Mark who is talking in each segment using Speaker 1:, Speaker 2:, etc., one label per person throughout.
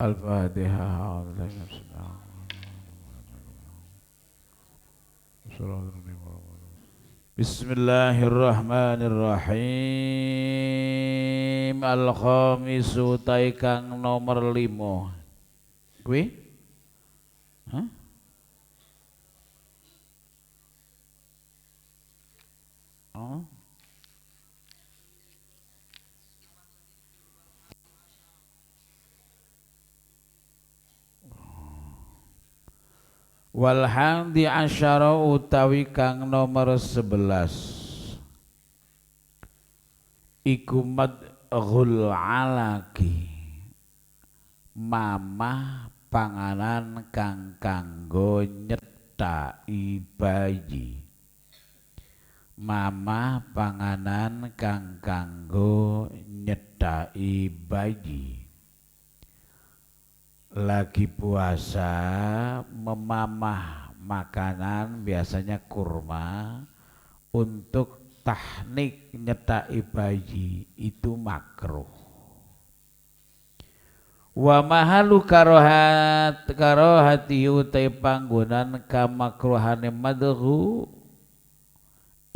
Speaker 1: Al-Fatihah. Bismillahirrahmanirrahim. Al-khamisu taikang nomor 5. Kuwi? Hah? Oh. Wal hadi asyara utawi kang nomor 11 iku madghul alaki mamah panganan kang kanggo nyethaki bayi. Mamah panganan kang kanggo nyethaki bayi. Lagi puasa memamah makanan biasanya kurma untuk tahnik nyethaki bayi itu makruh. Wa mahalu karohati utai panggonan kamakruhane madhu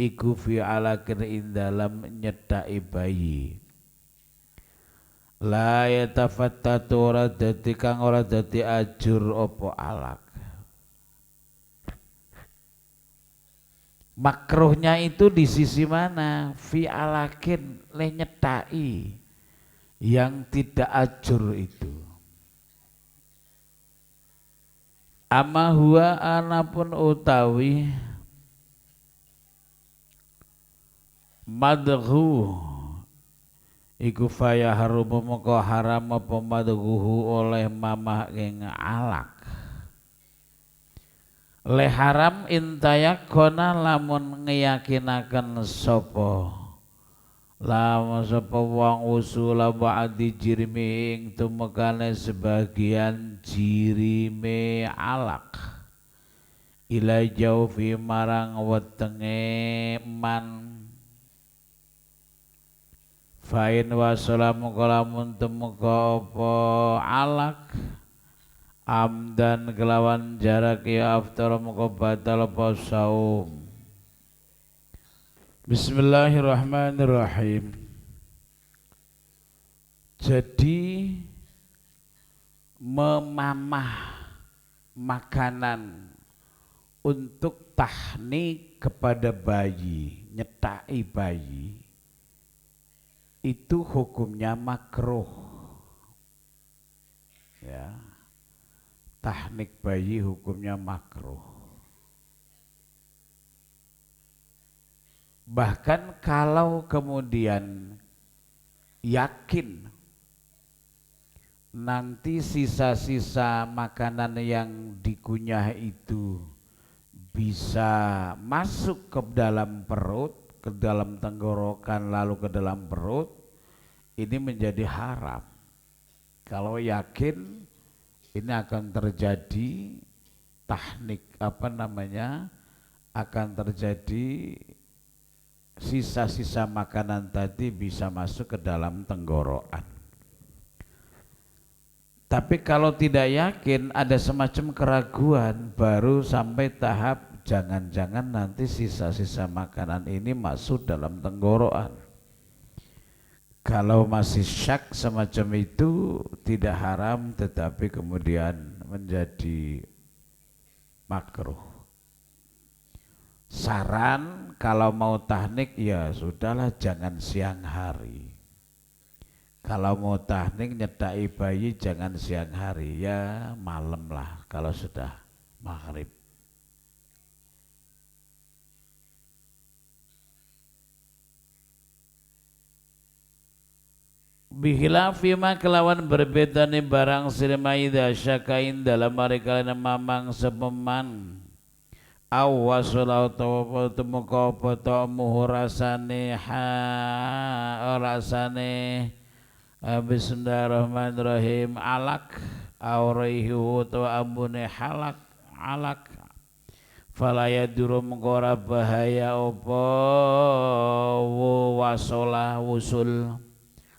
Speaker 1: iku fi alakin indalam nyethaki bayi. La yatafattatu ora dadi kang ora dadi ajur apa alak. Makruhnya itu di sisi mana? Fi alakin le nyethaki yang tidak ajur itu. Ama huwa anapun utawi madhu iku faya harum moko haram apa madhuhu oleh mamah ing alak. Le haram intayakona lamun ngeyakinaken sapa lamun sapa wong usula ba'di jirmi ing tumekane sebagian jirime alak ila jaufi marang wetenge man Fain wasalamu kalamun temeka apa alak amdan kelawan jarak ya aftar muka batal apa saum. Bismillahirrahmanirrahim. Jadi memamah makanan untuk tahnik kepada bayi, nyethaki bayi itu hukumnya makruh. Ya. Tahnik bayi hukumnya makruh. Bahkan kalau kemudian yakin nanti sisa-sisa makanan yang dikunyah itu bisa masuk ke dalam perut, ke dalam tenggorokan lalu ke dalam perut, ini menjadi haram. Kalau yakin ini akan terjadi tahnik akan terjadi sisa-sisa makanan tadi bisa masuk ke dalam tenggorokan. Tapi kalau tidak yakin, ada semacam keraguan, baru sampai tahap jangan-jangan nanti sisa-sisa makanan ini masuk dalam tenggorokan. Kalau masih syak semacam itu tidak haram tetapi kemudian menjadi makruh. Saran kalau mau tahnik ya sudahlah jangan siang hari. Kalau mau tahnik nyethaki bayi jangan siang hari, ya malam lah kalau sudah maghrib. Bihilafi ma kelawan berbedane barang sirmaida syakain dalam mereka mamang sepeman awwasul utawa temuka apa ta'muhu rasane rasane bismillahirrahmanirrahim alak auraihu utawa ambune alak falaya durum mengkora bahaya apa wasolah wusul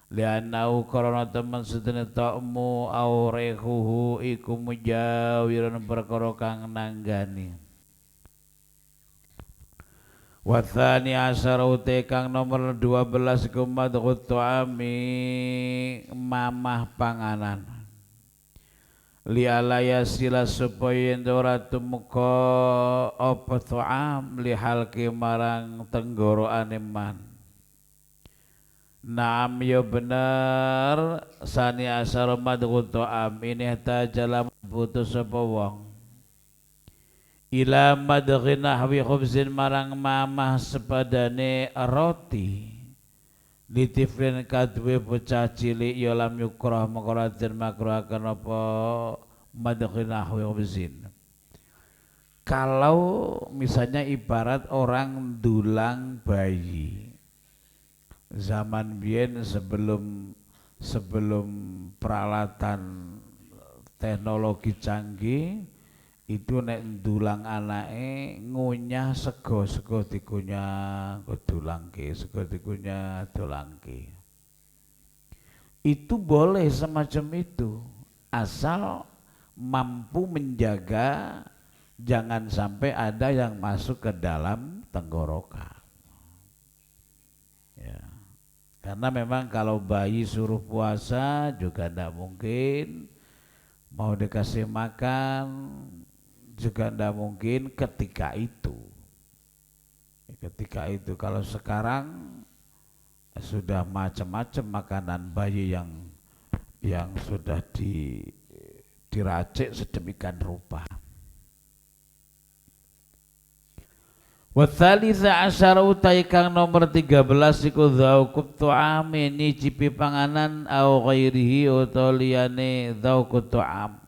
Speaker 1: lianau karana temen sedene ta'mu au rehuhu iku mujawiran perkara kang nanggani. Wa tsani asyara uta kang nomor 12 iku madghut tu'ami mamah panganan. Lialaya sila supaya ora tumeka apa tu'am lihalki marang tenggoroane man. Naam ya bener sani asar madghut tu'am ini tajalam butuh sapa wong ila madghi nahwi khubzin marang mamah sepadane roti litiflin kadwe bocah cilik ya lam yukrah mengko den makruhaken apa madghi nahwi khubzin. Kalau misalnya ibarat orang dulang bayi zaman biyen sebelum peralatan teknologi canggih itu nek ndulang anake ngunyah sego dikunyah dolangke sego dikunyah dolangke itu boleh semacam itu asal mampu menjaga jangan sampai ada yang masuk ke dalam tenggorokan ya. Karena memang kalau bayi suruh puasa juga tidak mungkin, mau dikasih makan juga tidak mungkin ketika itu. Ketika itu kalau sekarang sudah macam-macam makanan bayi yang sudah diracik sedemikian rupa. Wa tsalitsa asyara utai kang nomor 13 iku dzauqut tu'ami nyicipi panganan au ghairihi utawa liyane dzauqut tu'am.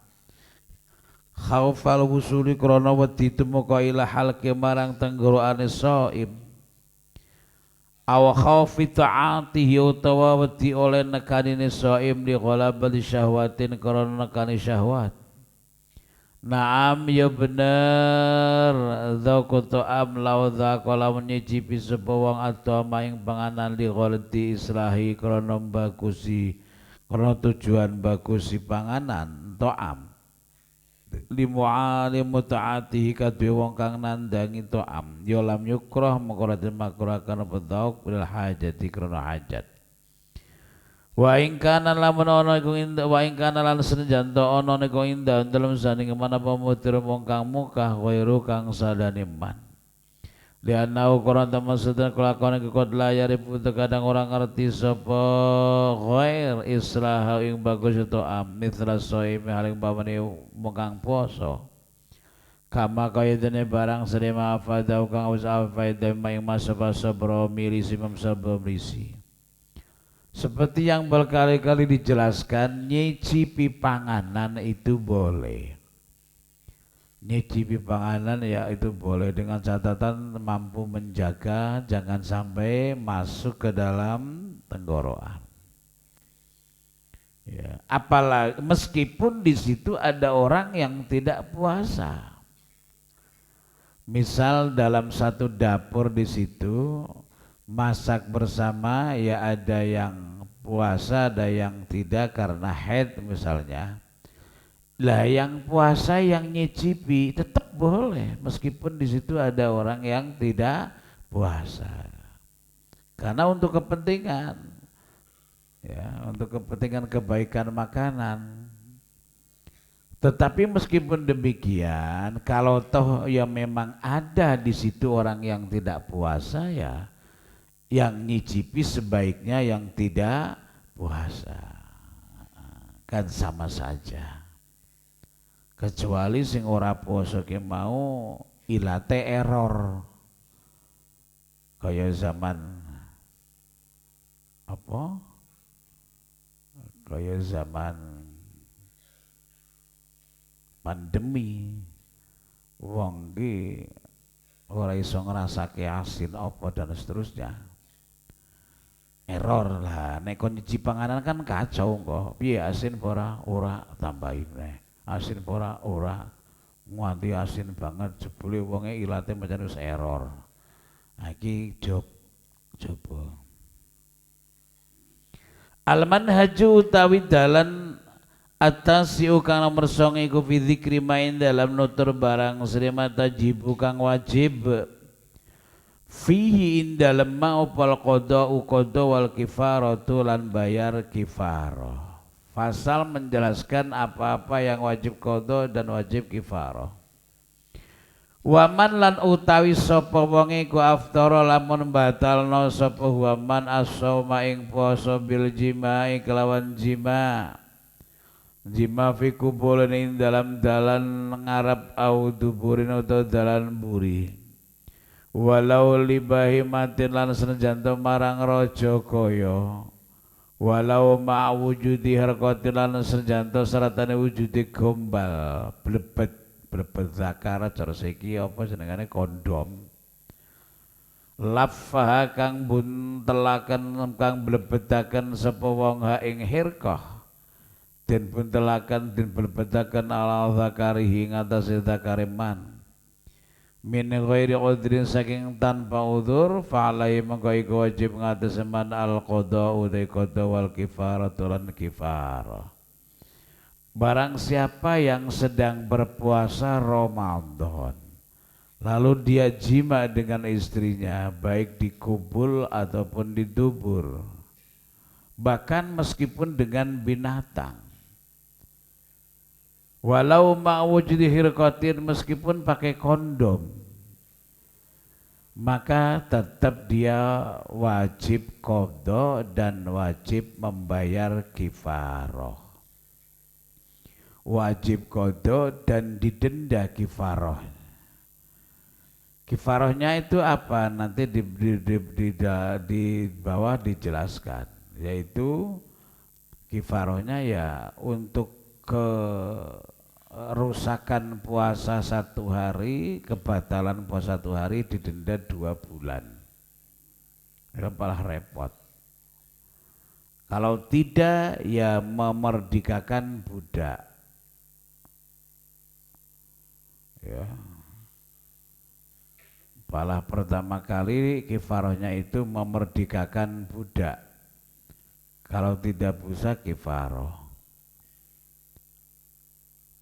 Speaker 1: Khaufal wusuli krana wedi tumeka ila halqi marang tenggorokane shaim. Aw khaufi ta'atihi utawa wedi oleh nekanine shaim li ghalabati syahwatin krana nekani syahwat. Naam ya bener dzauqut tu'am law dzaqala nyicipi sapa wong atama ing panganan li ghalati islahi krana bagusi krana tujuan bagusi panganan tu'am limu'alim muta'atihi kadhe wong kang nandangi to'am ya lam yukrah mengko den makruhaken apa dzauq bil hajati krana hajat wa ing kana lamun ana iku inda wa ing kana lan senajan to ana niku inda dalem saning manapa mutir wong kang mukah ghairu kang sadane man liana ukuran teman sedang kelakuan kekot layar ibu kadang orang ngerti sapa ghair islah ing bagus itu mithla soim haling pamane mukang poso kama kaya dene barang sedema afada kang wis afaida ing masa sabro milisi sabro milisi seperti yang berkali-kali dijelaskan nyicipi panganan itu boleh. Nyicipi panganan ya itu boleh dengan catatan mampu menjaga jangan sampai masuk ke dalam tenggorokan. Ya, apalagi meskipun di situ ada orang yang tidak puasa. Misal dalam satu dapur di situ masak bersama ya ada yang puasa ada yang tidak karena haid misalnya. Lah yang puasa yang nyicipi tetap boleh meskipun di situ ada orang yang tidak puasa. Karena untuk kepentingan ya, untuk kepentingan kebaikan makanan. Tetapi meskipun demikian, kalau toh ya memang ada di situ orang yang tidak puasa ya, yang nyicipi sebaiknya yang tidak puasa. Kan sama saja. Kecuali sing ora poso ki mau ilate error kaya zaman apa kaya zaman pandemi wong ki ora iso ngrasake asin apa dan seterusnya error lah nek kon nyicipi panganan kan kacau kok piye asin ora tambahin neh asin ora nganti asin banget jebule wonge ilate pancen wis error. Iki coba. Al-manhaju utawi dalan atasiu kang nomor 9 iku fi dzikri main dalam nutur barang srimata jibu kang wajib fihi in dalem ma opal qada wal kifaratu lan bayar kifarah. Pasal menjelaskan apa-apa yang wajib qada dan wajib kifarah. Waman lan utawi sapa wonge ku aftara lamun batalno sapa waman as-shauma ing poso bil jima'i kelawan jima. Jima fi kubulin ing dalam dalan ngarep au duburin utawa dalan buri. Walau libahimatin lan senajan marang raja kaya. Walau ma'wujudi harqatin lan senajan seratane wujudi gombal blebet zakara cara saiki apa jenengane kondom lafah kang buntelaken kang blebetaken sapa wong ha ing hirqah den buntelaken den blebetaken ala zakarihi ngatasé zakariman min ghairi udrin saking tanpa udzur fa alai mangko iku wajib ngatasé man al qada utai qada wal kifaratu lan kifarah. Barang siapa yang sedang berpuasa Ramadan lalu dia jima dengan istrinya baik di kubul ataupun di dubur, bahkan meskipun dengan binatang, walau ma'wujudi hirqatin meskipun pakai kondom, maka tetap dia wajib qada dan wajib membayar kifarah. Wajib qada dan didenda kifarah. Kifarahnya itu apa? Nanti di bawah dijelaskan, yaitu kifarahnya ya untuk kerusakan puasa 1 hari, kebatalan puasa 1 hari didenda 2 bulan. Malah repot. Kalau tidak ya memerdekakan budak. Ya. Malah pertama kali kifarahnya itu memerdekakan budak. Kalau tidak bisa kifarah.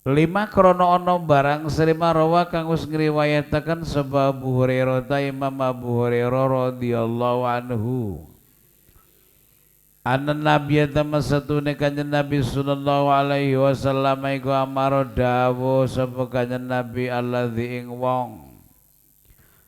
Speaker 1: 5 krono ono barang serima rawa kang wis ngriwayataken sebab Abu Hurairah ta Imam Abu Hurairah radhiyallahu anhu. Anan Nabi atama satune kanjeng Nabi sallallahu alaihi wasallam iku amaro dawuh sapa kanjeng Nabi alladzi ing wong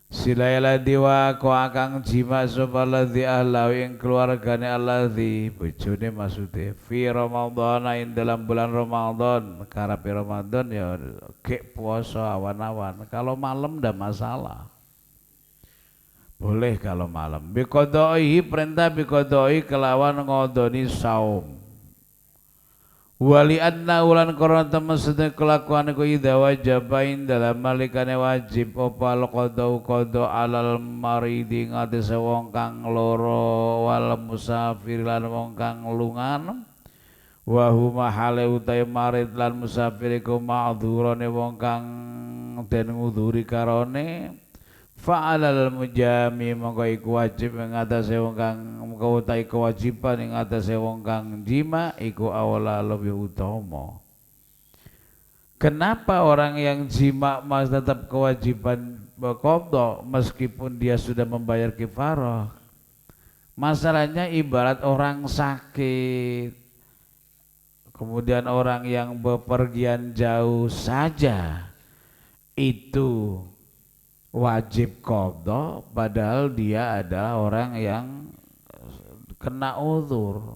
Speaker 1: silaila diwa ko akang jima sapa alladzi ahlau ing keluargane alladzi bojone maksude fi Ramadan ing dalam bulan Ramadan karepe Ramadan ya gek puasa awan-awan kalau malam ndak masalah. Boleh kalau malam. Biqadaihi perintah biqadai kelawan ngodoni saum. Wali anna ulan korona temen sedek kelakuan ku idza wajabain dalam malikane wajib opal qadau qada alal maridi ngatese wong kang loro wal musafir lan wong kang lungan. Wa huma hale utai marid lan musafir iku ma'dzurane wong kang den nguduri karone. Fa'alal mujami mongko iku wajib ing atase wong kang mongko utahe kewajiban ing atase wong kang jima iku awala lebih utama. Kenapa orang yang jima masih tetap kewajiban qada meskipun dia sudah membayar kifarah? Masalahnya ibarat orang sakit, kemudian orang yang bepergian jauh saja itu wajib qada padahal dia adalah orang yang kena uzur.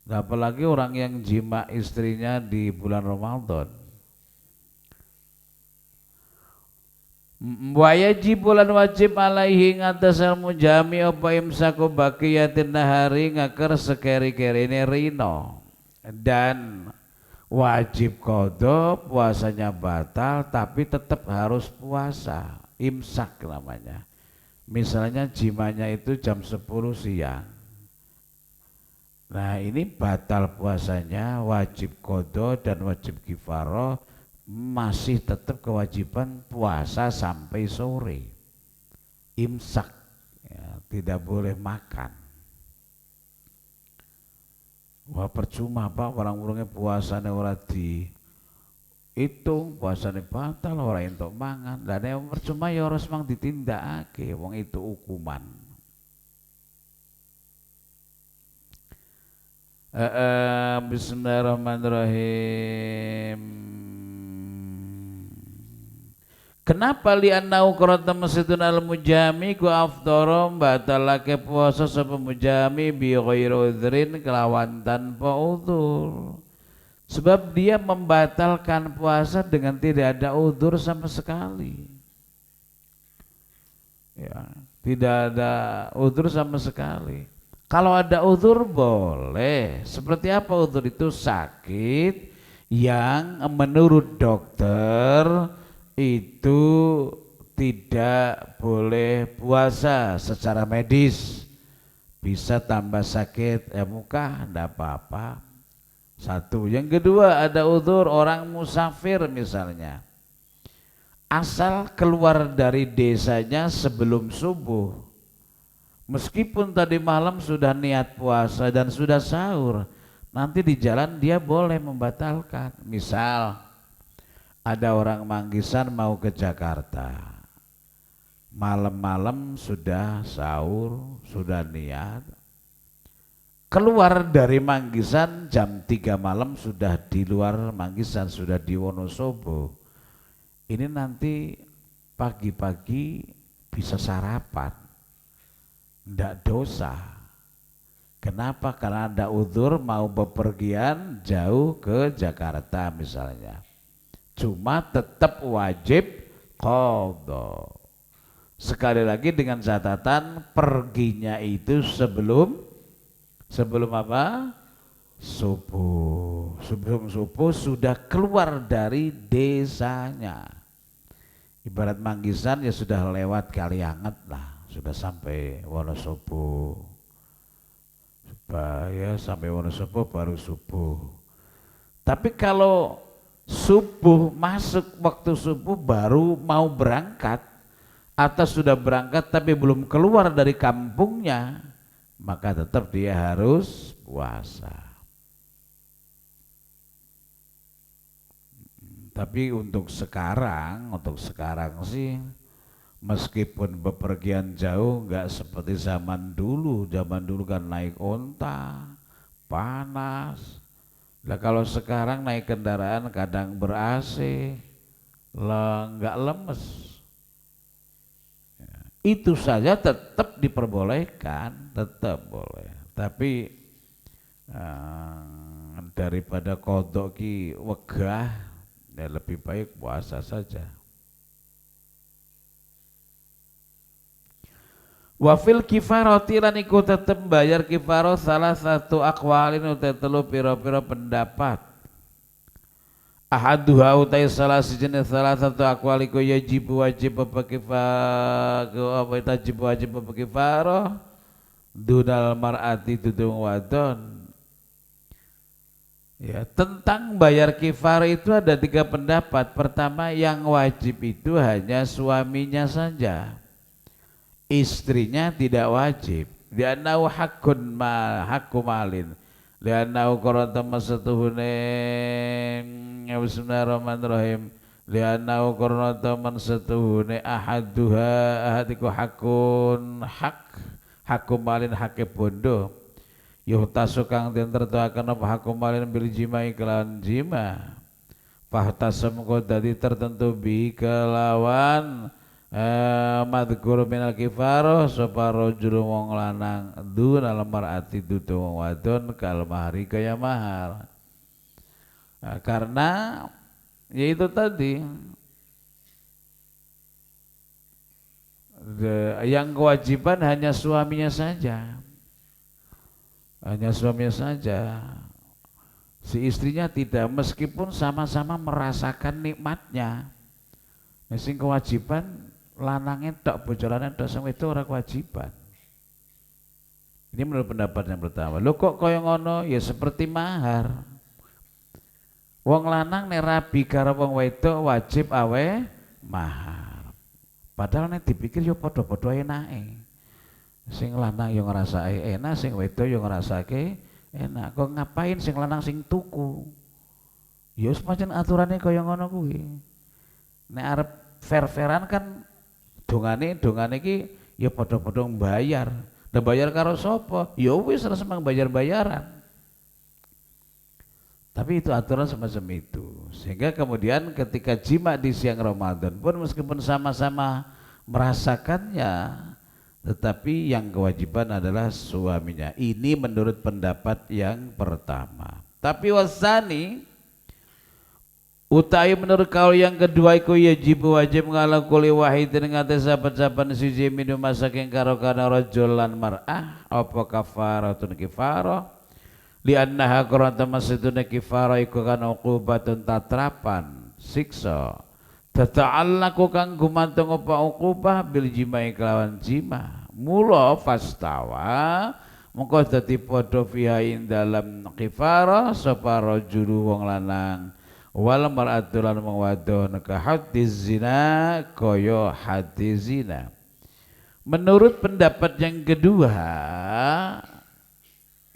Speaker 1: Apalagi orang yang jima istrinya di bulan Ramadan. Wa yajib lan wajib alaihi ngatasal mujami apa imsaku baqiyatin nahari ngaker sekeri-kerine rino dan wajib qada puasanya batal tapi tetap harus puasa. Imsak namanya. Misalnya jimanya itu jam 10 siang. Nah ini batal puasanya, wajib qada dan wajib kifarah, masih tetap kewajiban puasa sampai sore. Imsak ya, tidak boleh makan. Wah percuma Pak, orang-orangnya puasane ora diitung, puasane batal, ora entuk mangan. Lah nek percuma ya harus mang ditindakake, wong itu hukuman. Bismillahirrahmanirrahim. Kenapa li'annau qarata masjidun al-mujami ku afdara batalake puasa sapa mujami bi ghairi udhrin kelawan tanpa udzur. Sebab dia membatalkan puasa dengan tidak ada udzur sama sekali. Ya, tidak ada udzur sama sekali. Kalau ada udzur boleh. Seperti apa udzur itu? Sakit yang menurut dokter itu tidak boleh puasa secara medis. Bisa tambah sakit muka, enggak apa-apa. Satu. Yang kedua ada udzur orang musafir misalnya. Asal keluar dari desanya sebelum subuh. Meskipun tadi malam sudah niat puasa dan sudah sahur, nanti di jalan dia boleh membatalkan. Misal ada orang Manggisan mau ke Jakarta, malam-malam sudah sahur, sudah niat, keluar dari Manggisan jam 3 malam sudah di luar Manggisan, sudah di Wonosobo. Ini nanti pagi-pagi bisa sarapan. Tidak dosa. Kenapa? Karena ada udzur mau bepergian jauh ke Jakarta misalnya. Cuma tetap wajib qadha. Sekali lagi dengan catatan perginya itu sebelum apa? Subuh. Sebelum subuh sudah keluar dari desanya. Ibarat Manggisan ya sudah lewat Kalianget lah. Sudah sampai Wonosobo, supaya sampai Wonosobo baru subuh. Tapi kalau subuh masuk waktu subuh baru mau berangkat atau sudah berangkat tapi belum keluar dari kampungnya, maka tetap dia harus puasa. Tapi untuk sekarang sih meskipun bepergian jauh nggak seperti zaman dulu. Zaman dulu kan naik onta, panas. Nah kalau sekarang naik kendaraan kadang ber-AC, nggak lemes. Ya, itu saja tetap diperbolehkan, tetap boleh. Tapi daripada kodok ki wegah, ya lebih baik puasa saja. Wafil kifaroti lan iku tetep bayar kifaroh salah satu akwalin utai telu piro-piro pendapat. Ahaduha utai salah sejenis salah satu akwal iku wajib apa kifaroh dunal mar'ati tudung wadon. Ya, tentang bayar kifaroh itu ada 3 pendapat. Pertama, yang wajib itu hanya suaminya saja. Istrinya tidak wajib. Li'annahu haqqun haqqu malin. Li'annahu qarata masatuhune. Bismillahirrahmanirrahim. Li'annahu qarata masatuhune ahadiku haqqun haqqu malin haqqe bondo. Yuhtasu kang den tertuaken apa haqqu malin bil jima iklan jima. Fahtasam kok dadi tertentu bi kelawan madhkur minal kifaroh sapa rajul wong lanang dunal mar'ati dudu wong wadon kal mahari kaya mahar. Karena yaitu tadi yang kewajiban hanya suaminya saja. Hanya suaminya saja. Si istrinya tidak, meskipun sama-sama merasakan nikmatnya. Sing kewajiban lanangnya tok, bocorane tok, sing itu ora kewajiban. Ini menurut pendapat yang pertama. Lho kok kaya ngono? Ya seperti mahar. Wong lanang nek rabi karo wong wedok wajib awe mahar. Padahal nek dipikir ya padha-padha enake. Sing lanang yo ngrasake enak, sing wedok yo ngrasake enak. Kok ngapain sing lanang sing tuku? Ya semacam aturannya kaya ngono kuwi. Nek arep fair-fairan kan dongane iki ya padha-padha mbayar. Lah bayar karo sapa? Ya wis ora semang bayar-bayaran. Tapi itu aturan semacam itu. Sehingga kemudian ketika jima di siang Ramadan pun meskipun sama-sama merasakannya, tetapi yang kewajiban adalah suaminya. Ini menurut pendapat yang pertama. Tapi wasani utai menurut kau yang kedua iku wajib ngalah kuli wahidin ngate saban-saban siji minum saking karo kana rajul lan mar'ah apa kafaratun kifarah li annaha qaranta masjidun kifarah iku kana uqubatun tatrapan siksa tata'allaqu kang gumantung apa uqubah bil jima'i kelawan jima mula fastawa mengko dadi padha fiha ing dalam kifarah sapa rajul wong lanang wal mar'atu lan wadon ka hadis zina kaya hadis zina. Menurut pendapat yang kedua,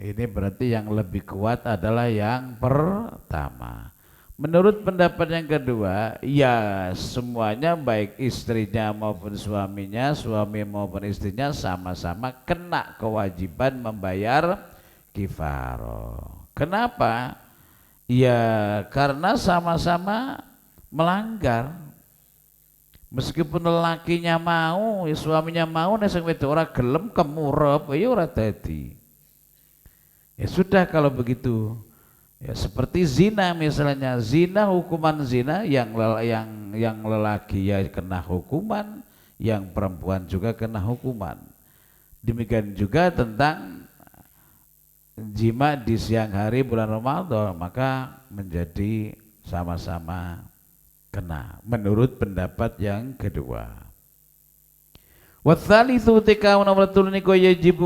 Speaker 1: ini berarti yang lebih kuat adalah yang pertama. Menurut pendapat yang kedua, ya semuanya baik istrinya maupun suaminya, suami maupun istrinya sama-sama kena kewajiban membayar kifarah. Kenapa? Ya karena sama-sama melanggar. Meskipun lelakinya mau, ya suaminya mau, nek sing wedok ora gelem kemurep, ya ora dadi. Ya sudah kalau begitu. Ya seperti zina misalnya, zina hukuman zina yang lelaki ya kena hukuman, yang perempuan juga kena hukuman. Demikian juga tentang jima di siang hari bulan Ramadan, maka menjadi sama-sama kena menurut pendapat yang kedua. Wa tsalitsu tikau nomor telu niku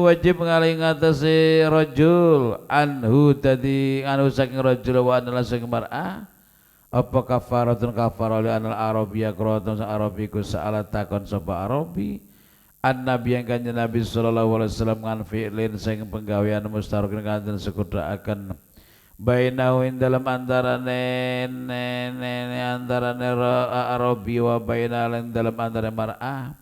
Speaker 1: wajib ngalih ngatasi rajul anhu tadi anu saking rajul wa anala saking mar'ah apa kafaratun kafarah li anal arabiyya qratun sa arabiku sa'ala takon sapa arabi An-Nabi yang kanjeng Nabi sallallahu alaihi wasallam ngan fi'lin sing penggawean mustarokin kanjeng sekudaaken bainahu ing dalam antarane Arabi wa bainal ing dalam antarane mar'ah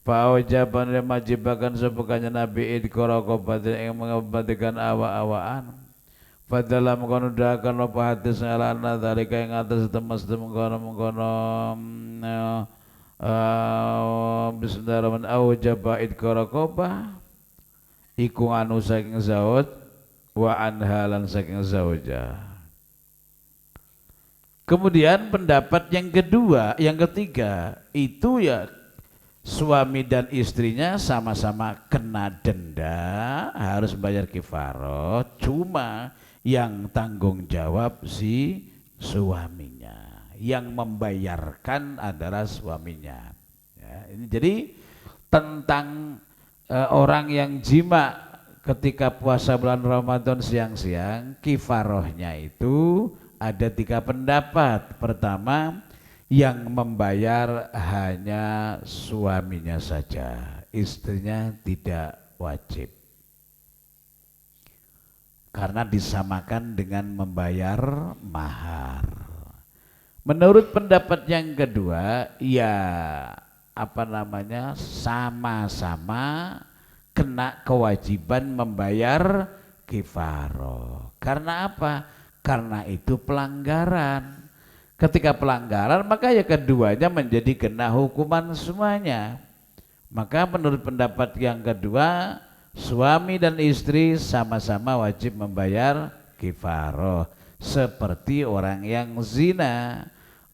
Speaker 1: fa wajaban majibakan sapa kanjeng Nabi idkara qabatin ing mengabadikan awa-awaan fa dalam kono dakan apa hadis ngalana dalika ing atas temes-temes mengkono bismillahirrahmanirrahim awjaba idkara qabah iku anu saking zaud wa anhalan saking zauja. Kemudian pendapat yang kedua, yang ketiga itu ya suami dan istrinya sama-sama kena denda, harus bayar kifarah, cuma yang tanggung jawab si suaminya. Yang membayarkan adalah suaminya. Ya, ini jadi tentang orang yang jima ketika puasa bulan Ramadan siang-siang, kifarohnya itu ada 3 pendapat. Pertama, yang membayar hanya suaminya saja, istrinya tidak wajib. Karena disamakan dengan membayar mahar. Menurut pendapat yang kedua, ya sama-sama kena kewajiban membayar kifarah. Karena apa? Karena itu pelanggaran. Ketika pelanggaran maka ya keduanya menjadi kena hukuman semuanya. Maka menurut pendapat yang kedua, suami dan istri sama-sama wajib membayar kifarah. Seperti orang yang zina.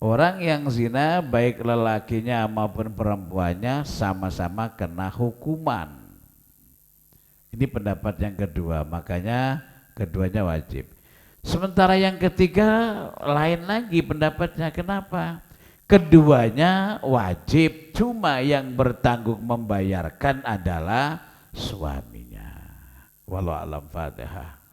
Speaker 1: Orang yang zina baik lelakinya maupun perempuannya sama-sama kena hukuman. Ini pendapat yang kedua, makanya keduanya wajib. Sementara yang ketiga lain lagi pendapatnya, kenapa? Keduanya wajib, cuma yang bertanggung membayarkan adalah suaminya. Wallahu a'lam. Fatihah.